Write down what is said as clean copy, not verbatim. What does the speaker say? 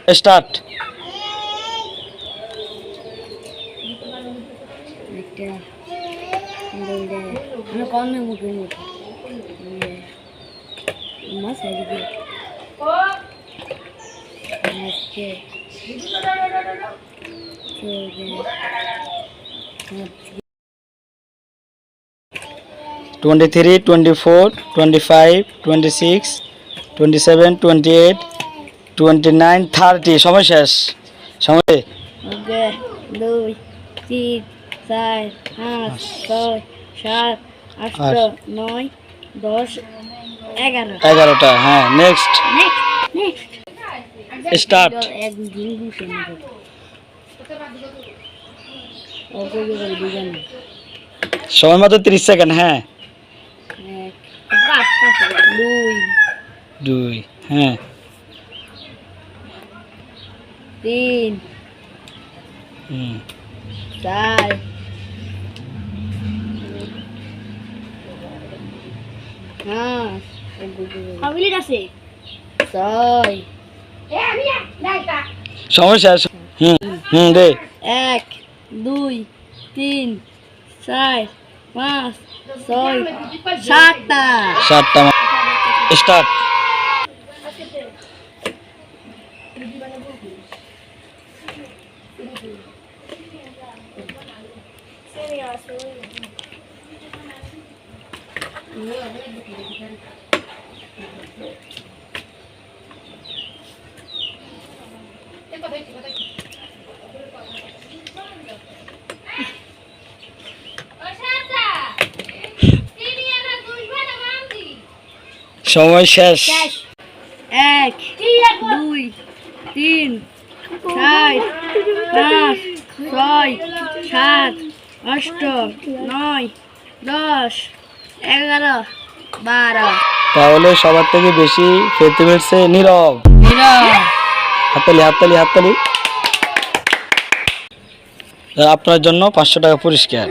Start. '23, '24, '25, '26, '27, '28, '29, '30 সময় শেষ। সময় 2 3 4 5 6 7 8 9 10 11 11টা। হ্যাঁ, নেক্সট নেক্সট স্টার্ট। সময় মাত্র 30 সেকেন্ড। হ্যাঁ, 2। হ্যাঁ, 3 4 সময় শেষ। দে। 1 2 3 4 5 6 7টা। 7টা। স্টার্ট। সময় শেষ। 1 2 3 4 5 6 7 8 9 10 11 12। তাহলে সবার থেকে বেশি ফেলতে পেরেছে নীরব। হাততালি হাততালি হাততালি। আপনার জন্য 500 টাকা পুরস্কার।